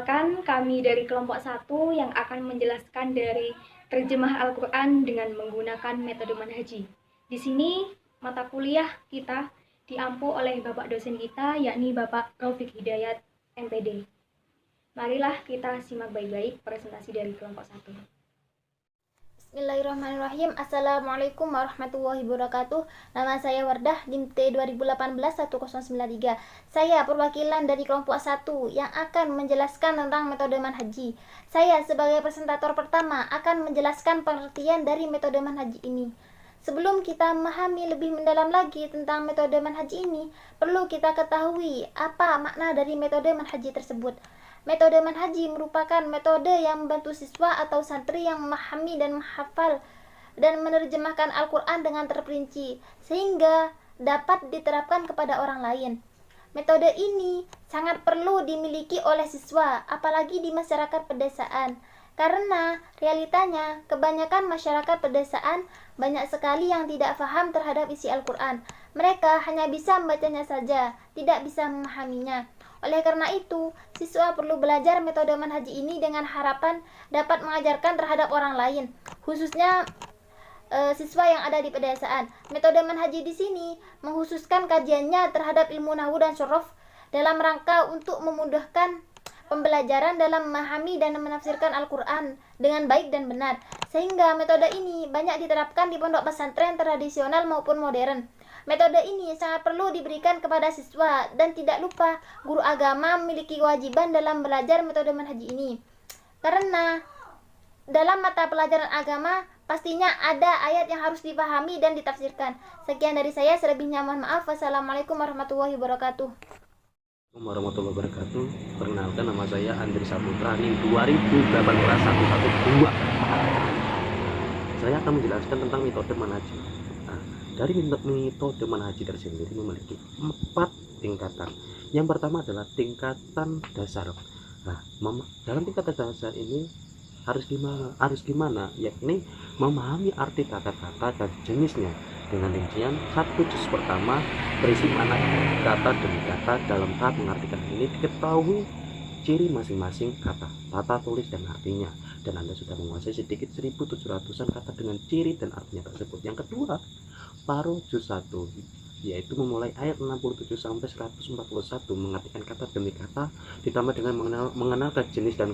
Perkenalkan, kami dari kelompok 1 yang akan menjelaskan dari terjemah Al-Quran dengan menggunakan metode manhaji. Di sini, mata kuliah kita diampu oleh Bapak dosen kita, yakni Bapak Raufik Hidayat, MPD. Marilah kita simak baik-baik presentasi dari kelompok 1. Bismillahirrahmanirrahim. Assalamualaikum warahmatullahi wabarakatuh. Nama saya Wardah, DIM T 2018-1093. Saya perwakilan dari kelompok 1 yang akan menjelaskan tentang metode manhaji. Saya sebagai presentator pertama akan menjelaskan pengertian dari metode manhaji ini. Sebelum kita memahami lebih mendalam lagi tentang metode manhaji ini, perlu kita ketahui apa makna dari metode manhaji tersebut. Metode manhaji merupakan metode yang membantu siswa atau santri yang memahami dan menghafal dan menerjemahkan Al-Quran dengan terperinci, sehingga dapat diterapkan kepada orang lain. Metode ini sangat perlu dimiliki oleh siswa, apalagi di masyarakat pedesaan. Karena realitanya, kebanyakan masyarakat pedesaan banyak sekali yang tidak paham terhadap isi Al-Quran. Mereka hanya bisa membacanya saja, tidak bisa memahaminya. Oleh karena itu, siswa perlu belajar metode manhaji ini dengan harapan dapat mengajarkan terhadap orang lain, khususnya siswa yang ada di pedesaan. Metode manhaji di sini mengkhususkan kajiannya terhadap ilmu nahwu dan syaraf dalam rangka untuk memudahkan pembelajaran dalam memahami dan menafsirkan Al-Quran dengan baik dan benar, sehingga metode ini banyak diterapkan di pondok pesantren tradisional maupun modern. Metode ini sangat perlu diberikan kepada siswa, dan tidak lupa guru agama memiliki kewajiban dalam belajar metode manhaji ini. Karena dalam mata pelajaran agama pastinya ada ayat yang harus dipahami dan ditafsirkan. Sekian dari saya, selebihnya mohon maaf. Wassalamualaikum warahmatullahi wabarakatuh. Warahmatullahi wabarakatuh. Perkenalkan, nama saya Andri Saputra, NIM 2018-112. Saya akan menjelaskan tentang metode manhaji. Dari metode manhaji tersendiri memiliki 4 tingkatan. Yang pertama adalah tingkatan dasar. Dalam tingkatan dasar ini harus gimana? Yakni memahami arti kata-kata dan jenisnya. Dengan rincian 1 juz pertama berisi makna kata demi kata. Dalam tahap mengartikan ini diketahui ciri masing-masing kata, tata tulis dan artinya, dan Anda sudah menguasai sedikit 1700-an kata dengan ciri dan artinya tersebut. Yang kedua, paruh juz 1, yaitu memulai ayat 67 sampai 141, mengartikan kata demi kata ditambah dengan mengenalkan jenis dan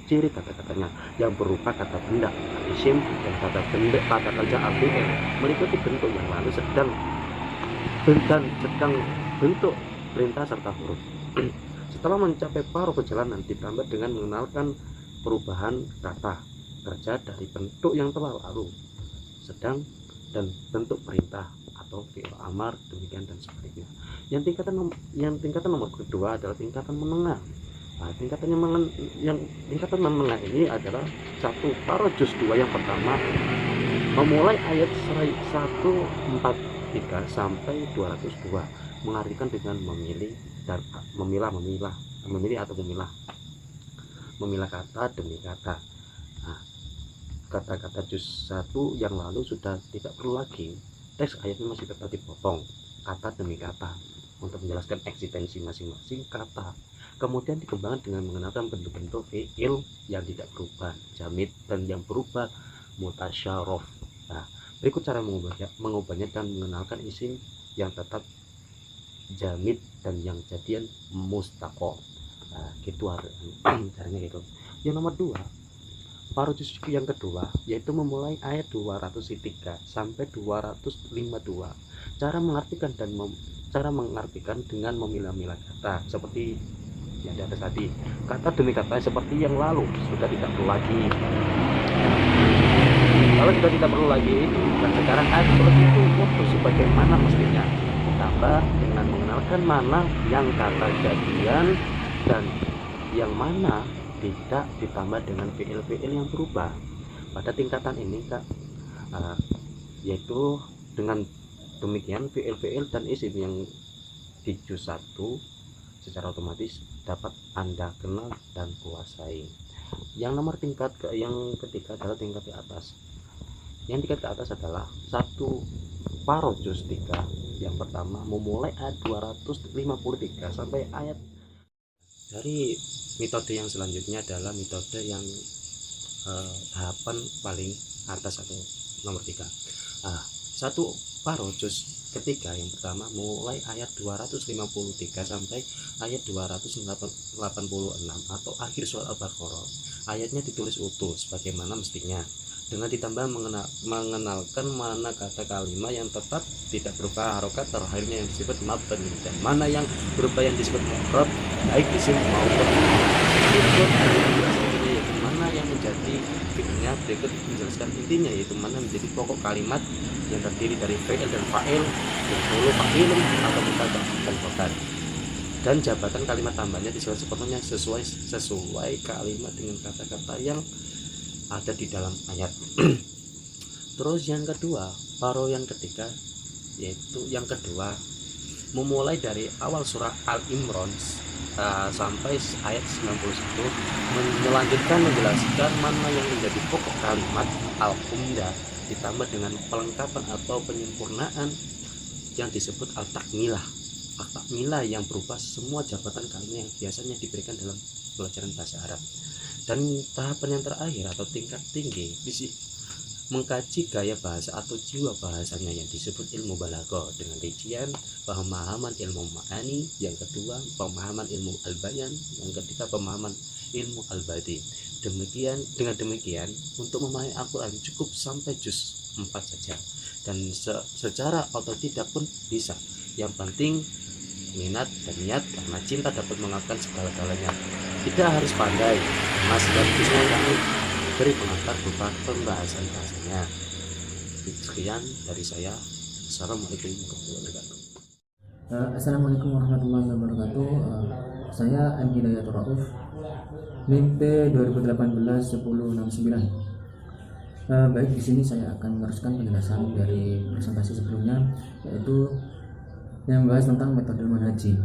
ciri kata-katanya yang berupa kata benda, isim, dan kata benda, kata kerja artikel, meliputi bentuk yang lalu, sedang bentuk perintah serta huruf. Setelah mencapai paruh perjalanan, ditambah dengan mengenalkan perubahan kata kerja dari bentuk yang telah lalu, sedang, dan bentuk perintah atau fi'il amar, demikian dan sebaliknya. Yang tingkatan nomor kedua adalah tingkatan menengah. Tingkatan menengah ini adalah 1 paruh juz 2 yang pertama, memulai ayat 143 sampai 202, mengartikan dengan memilih dan memilah kata demi kata. Kata-kata juz 1 yang lalu sudah tidak perlu lagi, teks ayatnya masih tetap dipotong kata demi kata untuk menjelaskan eksistensi masing-masing kata. Kemudian dikembangkan dengan mengenalkan bentuk-bentuk fi'il yang tidak berubah, jamid, dan yang berubah mutasyarraf. Berikut cara mengubahnya dan mengenalkan isim yang tetap jamid dan yang jadian mustaqol. Gitu caranya gitu. Yang nomor 2, paruh juz yang kedua, yaitu memulai ayat 203 sampai 252. Cara mengartikan dengan memilah-milah kata seperti yang di atas tadi. Kata demi kata seperti yang lalu sudah tidak perlu lagi. Kalau sudah tidak perlu lagi, dan sekarang ayat seperti itu sebagaimana mestinya, ditambah dengan mengenalkan mana yang kata jadian dan yang mana tidak, ditambah dengan fi'il-fi'il yang berubah. Pada tingkatan ini yaitu dengan demikian fi'il-fi'il dan isim yang di juz 1 secara otomatis dapat Anda kenal dan kuasai. Yang ketiga adalah tingkat ke atas. Yang tingkat ke atas adalah 1 paruh juz 3 yang pertama, memulai ayat 253 sampai ayat dari metode yang selanjutnya adalah metode yang tahapan paling atas atau nomor 3. Satu paro juz ketiga yang pertama mulai ayat 253 sampai ayat 286 atau akhir surat Al-Baqarah. Ayatnya ditulis utuh sebagaimana mestinya, dengan ditambah mengenalkan mana kata kalimat yang tetap tidak berupa harokat terakhirnya yang disebut mabni dan mana yang berupa yang disebut mu'rab baik isim maupun mana yang menjadi fi'ilnya. Berikut menjelaskan intinya, yaitu mana menjadi pokok kalimat yang terdiri dari fi'il dan fa'il, berhulu fa'ilun atau mubtada dan khobar, dan jabatan kalimat tambahnya disusun sepenuhnya sesuai kalimat dengan kata-kata yang ada di dalam ayat. Terus yang kedua, paro yang ketiga, yaitu yang kedua memulai dari awal surah Al-Imran sampai ayat 91, melanjutkan menjelaskan mana yang menjadi pokok kalimat al-umdah ditambah dengan pelengkapan atau penyempurnaan yang disebut al-takmilah. Al-takmilah yang berupa semua jabatan kalimat yang biasanya diberikan dalam pelajaran bahasa Arab. Dan tahapan yang terakhir atau tingkat tinggi mengkaji gaya bahasa atau jiwa bahasanya yang disebut ilmu balaghah dengan rincian pemahaman ilmu ma'ani, yang kedua pemahaman ilmu al-bayan, yang ketiga pemahaman ilmu al-badi. Dengan demikian untuk memahami Al-Quran cukup sampai juz 4 saja, dan secara otodidak pun bisa. Yang penting minat dan niat, karena cinta dapat mengalahkan segala-galanya. Tidak harus pandai, mas dan bisnya kami beri pengantar berupa pembahasan bahasanya. Sekian dari saya. Assalamualaikum warahmatullahi wabarakatuh. Assalamualaikum warahmatullahi wabarakatuh. Saya M. Hidayatul Rauf, NIM T 2018-1069. Baik, di sini saya akan meneruskan penjelasan dari presentasi sebelumnya, yaitu yang membahas tentang metode manhaji.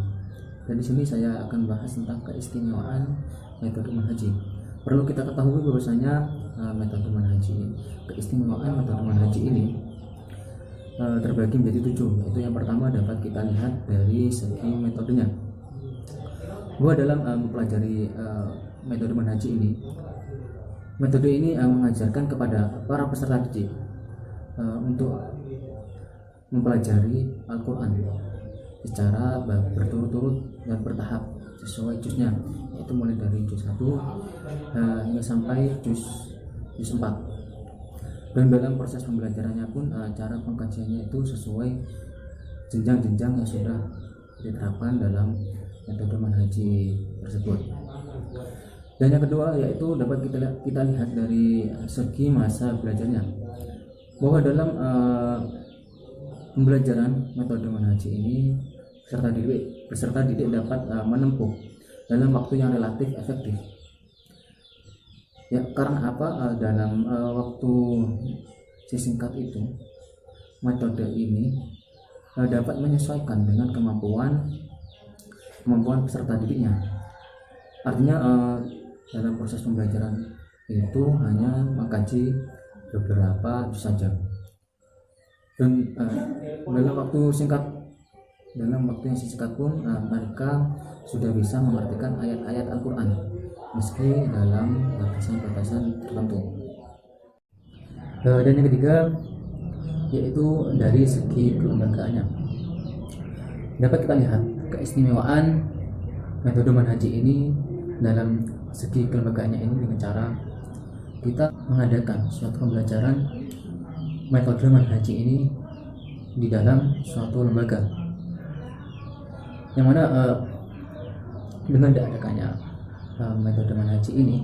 Dan di sini saya akan bahas tentang keistimewaan metode manhaji. Perlu kita ketahui bahwasanya keistimewaan metode manhaji ini terbagi menjadi 7, yaitu yang pertama dapat kita lihat dari segi metodenya. Bahwa dalam mempelajari metode manhaji ini, metode ini mengajarkan kepada para peserta didik untuk mempelajari Al-Quran secara berturut-turut dan bertahap sesuai juznya, yaitu mulai dari juz 1 hingga sampai juz 4. Dan dalam proses pembelajarannya pun cara pengkajiannya itu sesuai jenjang-jenjang yang sudah diterapkan dalam metode manhaji tersebut. Dan yang kedua yaitu dapat kita lihat dari segi masa belajarnya, bahwa dalam pembelajaran metode manhaji ini peserta didik dapat menempuh dalam waktu yang relatif efektif. Ya, karena apa? Dalam waktu singkat itu, metode ini dapat menyesuaikan dengan kemampuan peserta didiknya. Artinya dalam proses pembelajaran itu hanya mengkaji beberapa juz saja, dan dalam waktu yang singkat pun mereka sudah bisa mengartikan ayat-ayat Al-Quran meski dalam batasan-batasan tertentu. Dan yang ketiga yaitu dari segi kelembagaannya. Dapat kita lihat keistimewaan metode manhaji ini dalam segi kelembagaannya ini dengan cara kita mengadakan suatu pembelajaran metode manhaji ini di dalam suatu lembaga, yang mana dengan diadakannya metode manhaji ini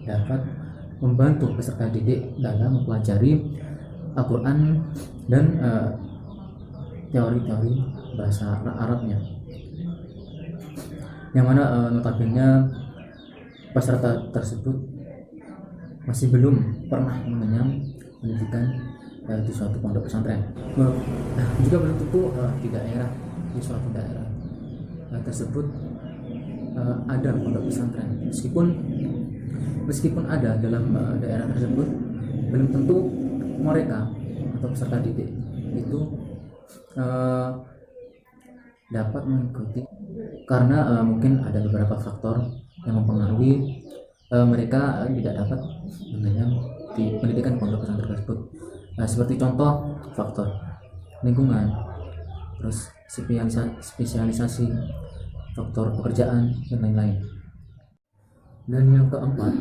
dapat membantu peserta didik dalam mempelajari Al-Quran dan teori-teori bahasa Arabnya, yang mana notabene peserta tersebut masih belum pernah mengenyam pendidikan di suatu pondok pesantren. Juga belum tentu di suatu daerah tersebut ada pondok pesantren. Meskipun ada dalam daerah tersebut, belum tentu mereka atau peserta didik itu dapat mengikuti, karena mungkin ada beberapa faktor yang mempengaruhi mereka tidak dapat mengenyam di pendidikan pondok pesantren tersebut. Seperti contoh faktor lingkungan, terus spesialisasi, faktor pekerjaan, dan lain-lain. Dan yang keempat,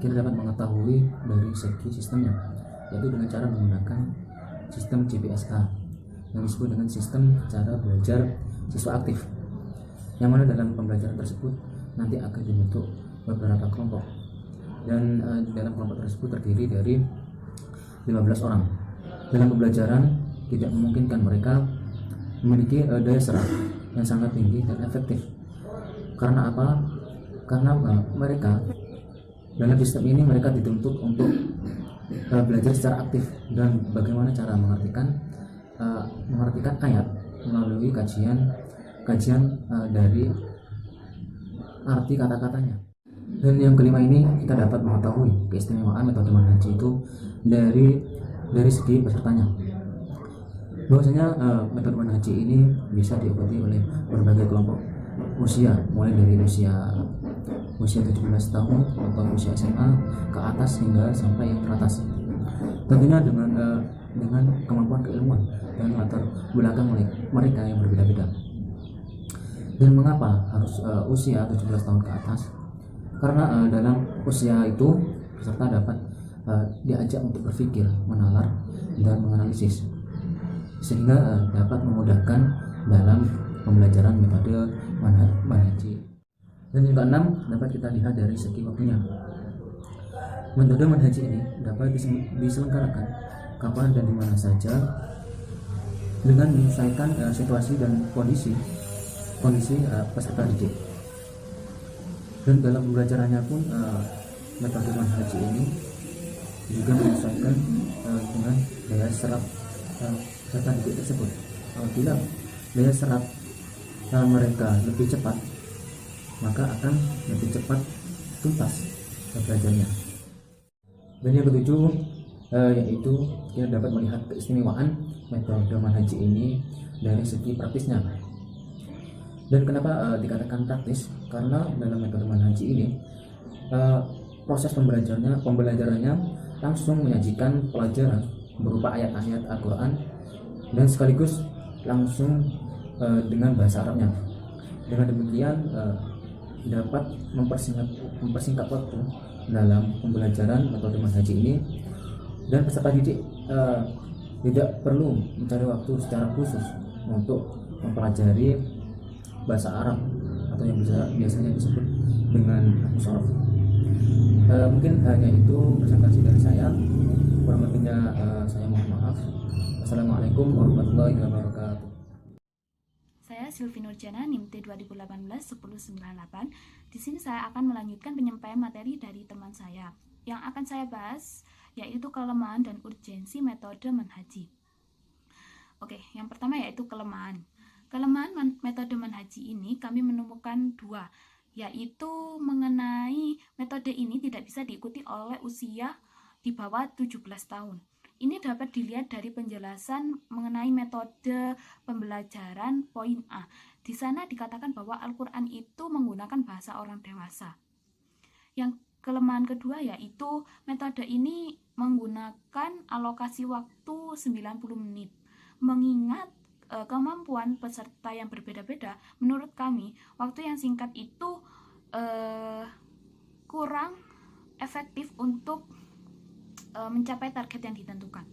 kita dapat mengetahui dari segi sistemnya, yaitu dengan cara menggunakan sistem CPSA yang disebut dengan sistem cara belajar siswa aktif, yang mana dalam pembelajaran tersebut nanti akan dibentuk beberapa kelompok, dan di dalam kelompok tersebut terdiri dari 15 orang. Dalam pembelajaran tidak memungkinkan mereka memiliki daya serap yang sangat tinggi dan efektif. Karena apa? Karena mereka dalam sistem ini mereka dituntut untuk belajar secara aktif dan bagaimana cara mengartikan ayat melalui kajian dari arti kata-katanya. Dan yang kelima ini kita dapat mengetahui keistimewaan metode manhaji itu dari segi pesertanya. Bahwasanya metode manhaji ini bisa diikuti oleh berbagai kelompok usia, mulai dari usia 17 tahun atau usia SMA ke atas hingga sampai yang teratas. Tentunya dengan kemampuan keilmuan dan latar belakang mereka yang berbeda-beda. Dan mengapa harus usia 17 tahun ke atas? Karena dalam usia itu peserta dapat diajak untuk berpikir, menalar, dan menganalisis, sehingga dapat memudahkan dalam pembelajaran metode manhaji. Dan yang keenam, dapat kita lihat dari segi waktunya. Metode manhaji ini dapat diselenggarakan kapan dan di mana saja dengan menyesuaikan situasi dan kondisi peserta didik. Dan dalam pembelajarannya pun metode manhaji ini juga menyesuaikan dengan daya serap peserta didik tersebut. Apabila daya serap mereka lebih cepat, maka akan lebih cepat tuntas belajarnya. Dan yang ketujuh, yaitu kita dapat melihat keistimewaan metode manhaji ini dari segi praktisnya. Dan kenapa dikatakan praktis? Karena dalam metode manhaji ini proses pembelajarannya langsung menyajikan pelajaran berupa ayat-ayat Al-Quran dan sekaligus langsung dengan bahasa Arabnya. Dengan demikian dapat mempersingkat waktu dalam pembelajaran metode manhaji ini, dan peserta didik tidak perlu mencari waktu secara khusus untuk mempelajari bahasa Arab atau yang biasanya disebut dengan sorof. Mungkin hanya itu presentasi dari saya. Kurang lebihnya saya mohon maaf. Assalamualaikum warahmatullahi wabarakatuh. Saya Sylvi Nurjana, NIM T 2018-1098. Di sini saya akan melanjutkan penyampaian materi dari teman saya. Yang akan saya bahas yaitu kelemahan dan urgensi metode manhaji. Oke, yang pertama yaitu kelemahan. Kelemahan metode manhaji ini kami menemukan dua, yaitu mengenai metode ini tidak bisa diikuti oleh usia di bawah 17 tahun. Ini dapat dilihat dari penjelasan mengenai metode pembelajaran poin A. Di sana dikatakan bahwa Al-Quran itu menggunakan bahasa orang dewasa. Yang kelemahan kedua yaitu metode ini menggunakan alokasi waktu 90 menit. Mengingat kemampuan peserta yang berbeda-beda, menurut kami waktu yang singkat itu kurang efektif untuk mencapai target yang ditentukan.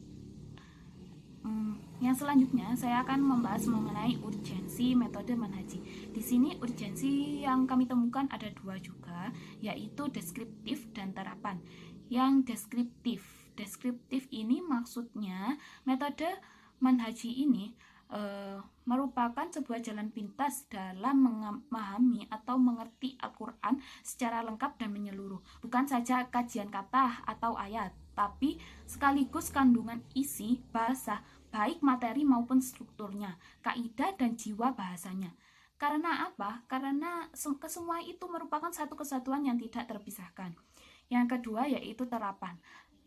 Yang selanjutnya saya akan membahas mengenai urgensi metode manhaji. Di sini urgensi yang kami temukan ada dua juga, yaitu deskriptif dan terapan. Yang deskriptif ini maksudnya metode manhaji ini merupakan sebuah jalan pintas dalam memahami atau mengerti Al-Quran secara lengkap dan menyeluruh. Bukan saja kajian kata atau ayat, tapi sekaligus kandungan isi bahasa, baik materi maupun strukturnya, kaidah dan jiwa bahasanya. Karena apa? Karena kesemua itu merupakan satu kesatuan yang tidak terpisahkan. Yang kedua yaitu terapan.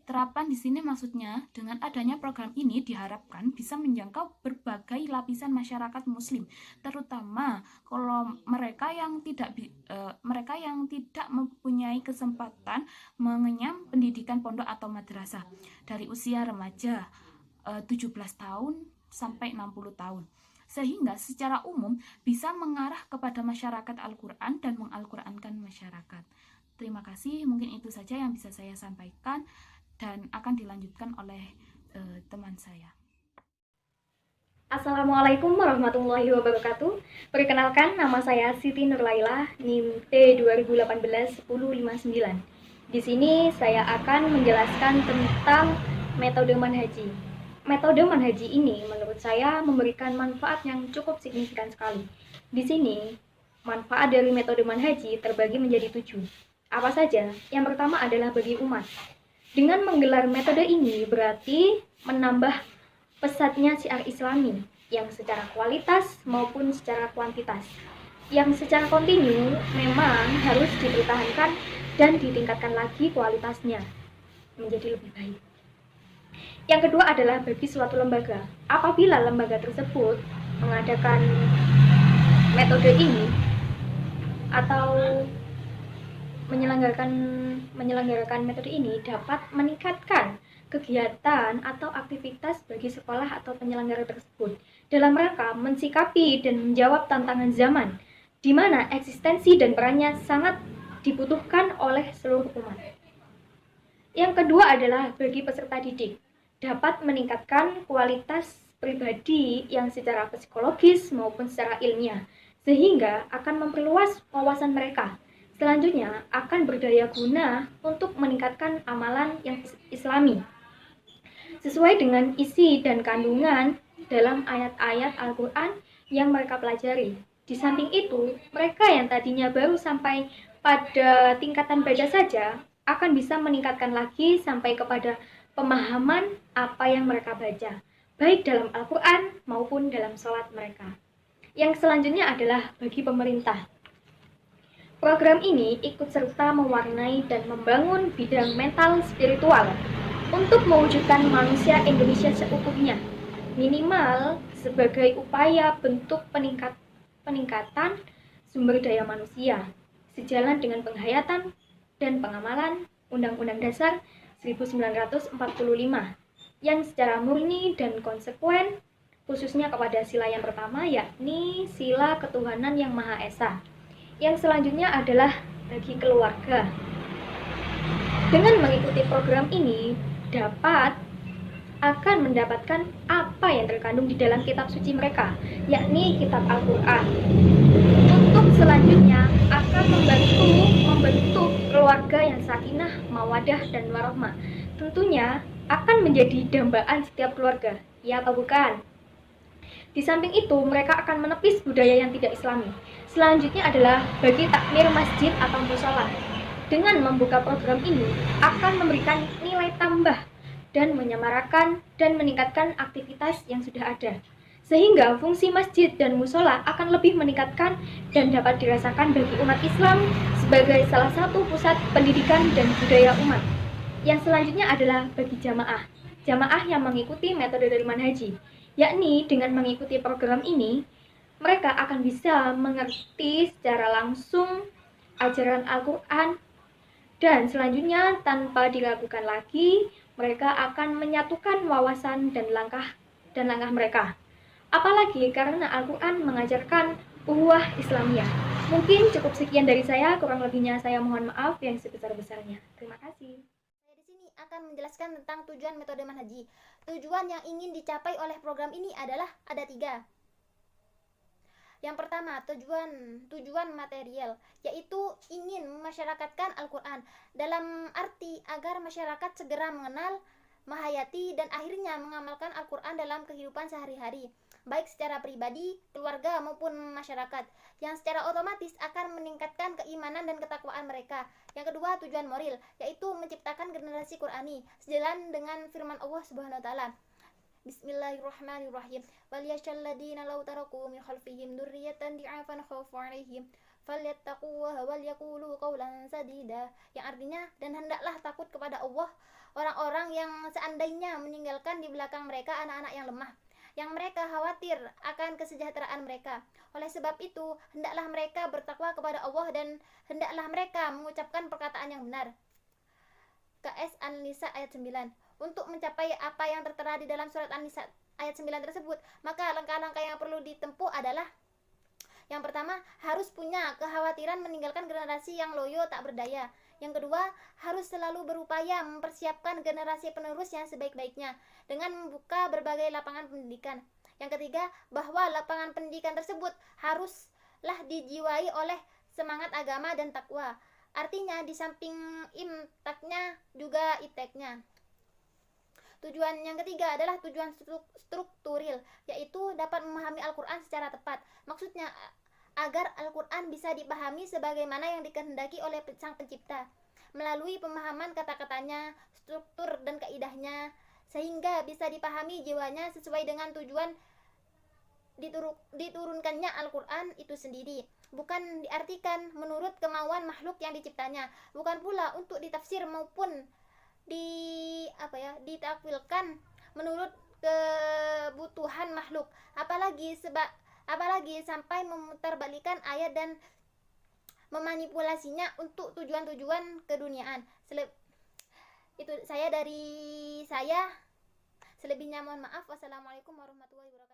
Terapan di sini maksudnya dengan adanya program ini diharapkan bisa menjangkau berbagai lapisan masyarakat muslim, terutama kalau mereka yang tidak mempunyai kesempatan mengenyam pendidikan pondok atau madrasah dari usia remaja 17 tahun sampai 60 tahun. Sehingga secara umum bisa mengarah kepada masyarakat Al-Quran dan mengal-Qurankan masyarakat. Terima kasih, mungkin itu saja yang bisa saya sampaikan dan akan dilanjutkan oleh teman saya. Assalamualaikum warahmatullahi wabarakatuh. Perkenalkan, nama saya Siti Nurlaila, NIM T2018-1059. Di sini saya akan menjelaskan tentang metode manhaji. Metode manhaji ini menurut saya memberikan manfaat yang cukup signifikan sekali. Di sini, manfaat dari metode manhaji terbagi menjadi 7. Apa saja? Yang pertama adalah bagi umat. Dengan menggelar metode ini berarti menambah pesatnya syiar Islami yang secara kualitas maupun secara kuantitas. Yang secara kontinu memang harus dipertahankan dan ditingkatkan lagi kualitasnya menjadi lebih baik. Yang kedua adalah bagi suatu lembaga. Apabila lembaga tersebut mengadakan metode ini atau menyelenggarakan metode ini dapat meningkatkan kegiatan atau aktivitas bagi sekolah atau penyelenggara tersebut dalam rangka mensikapi dan menjawab tantangan zaman, di mana eksistensi dan perannya sangat dibutuhkan oleh seluruh umat. Yang kedua adalah bagi peserta didik, dapat meningkatkan kualitas pribadi yang secara psikologis maupun secara ilmiah, sehingga akan memperluas wawasan mereka. Selanjutnya akan berdaya guna untuk meningkatkan amalan yang islami sesuai dengan isi dan kandungan dalam ayat-ayat Al-Quran yang mereka pelajari. Di samping itu, mereka yang tadinya baru sampai pada tingkatan baca saja akan bisa meningkatkan lagi sampai kepada pemahaman apa yang mereka baca, baik dalam Al-Quran maupun dalam sholat mereka. Yang selanjutnya adalah bagi pemerintah. Program ini ikut serta mewarnai dan membangun bidang mental spiritual untuk mewujudkan manusia Indonesia seutuhnya, minimal sebagai upaya bentuk peningkatan sumber daya manusia, sejalan dengan penghayatan dan pengamalan Undang-Undang Dasar 1945 yang secara murni dan konsekuen khususnya kepada sila yang pertama, yakni sila ketuhanan yang Maha Esa. Yang selanjutnya adalah bagi keluarga. Dengan mengikuti program ini akan mendapatkan apa yang terkandung di dalam kitab suci mereka, yakni kitab Al-Quran. Untuk selanjutnya akan membentuk keluarga yang sakinah, mawadah, dan warahmah. Tentunya akan menjadi dambaan setiap keluarga, ya atau bukan? Di samping itu, mereka akan menepis budaya yang tidak islami. Selanjutnya adalah bagi takmir masjid atau mushola. Dengan membuka program ini, akan memberikan nilai tambah dan menyemarakan dan meningkatkan aktivitas yang sudah ada. Sehingga fungsi masjid dan mushola akan lebih meningkatkan dan dapat dirasakan bagi umat Islam sebagai salah satu pusat pendidikan dan budaya umat. Yang selanjutnya adalah bagi jamaah. Jamaah yang mengikuti metode dari manhaji, yakni dengan mengikuti program ini, mereka akan bisa mengerti secara langsung ajaran Al-Quran dan selanjutnya tanpa diragukan lagi, mereka akan menyatukan wawasan dan langkah mereka. Apalagi karena Al-Quran mengajarkan ukhuwah Islamiyah. Mungkin cukup sekian dari saya, kurang lebihnya saya mohon maaf yang sebesar-besarnya. Terima kasih. Saya di sini akan menjelaskan tentang tujuan metode manhaji. Tujuan yang ingin dicapai oleh program ini adalah ada 3. Yang pertama, tujuan material, yaitu ingin memasyarakatkan Al-Quran dalam arti agar masyarakat segera mengenal, menghayati, dan akhirnya mengamalkan Al-Quran dalam kehidupan sehari-hari, baik secara pribadi, keluarga, maupun masyarakat, yang secara otomatis akan meningkatkan keimanan dan ketakwaan mereka. Yang kedua, tujuan moral, yaitu menciptakan generasi Qurani, sejalan dengan firman Allah Subhanahu wa Ta'ala. Bismillahirrahmanirrahim. Waliyashal ladina law taraku min khalfihim dzurriyyatan di'afan khawfu 'alaihim falyattaqullaha wal yaqulu qawlan sadida, yang artinya dan hendaklah takut kepada Allah orang-orang yang seandainya meninggalkan di belakang mereka anak-anak yang lemah, yang mereka khawatir akan kesejahteraan mereka. Oleh sebab itu, hendaklah mereka bertakwa kepada Allah dan hendaklah mereka mengucapkan perkataan yang benar. KS An-Nisa ayat 9. Untuk mencapai apa yang tertera di dalam surat An-Nisa ayat 9 tersebut, maka langkah-langkah yang perlu ditempuh adalah: yang pertama, harus punya kekhawatiran meninggalkan generasi yang loyo tak berdaya. Yang kedua, harus selalu berupaya mempersiapkan generasi penerus yang sebaik-baiknya dengan membuka berbagai lapangan pendidikan. Yang ketiga, bahwa lapangan pendidikan tersebut haruslah dijiwai oleh semangat agama dan takwa. Artinya, di samping imtaknya juga iteknya. Tujuan yang ketiga adalah tujuan strukturil, yaitu dapat memahami Al-Quran secara tepat. Maksudnya, agar Al-Quran bisa dipahami sebagaimana yang dikehendaki oleh Sang Pencipta, melalui pemahaman kata-katanya, struktur dan kaidahnya, sehingga bisa dipahami jiwanya sesuai dengan tujuan diturunkannya Al-Quran itu sendiri. Bukan diartikan menurut kemauan makhluk yang diciptanya, bukan pula untuk ditafsir maupun ditakwilkan menurut kebutuhan makhluk, apalagi sampai memutarbalikan ayat dan memanipulasinya untuk tujuan-tujuan keduniaan. Itu dari saya. Selebihnya mohon maaf. Wassalamualaikum warahmatullahi wabarakatuh.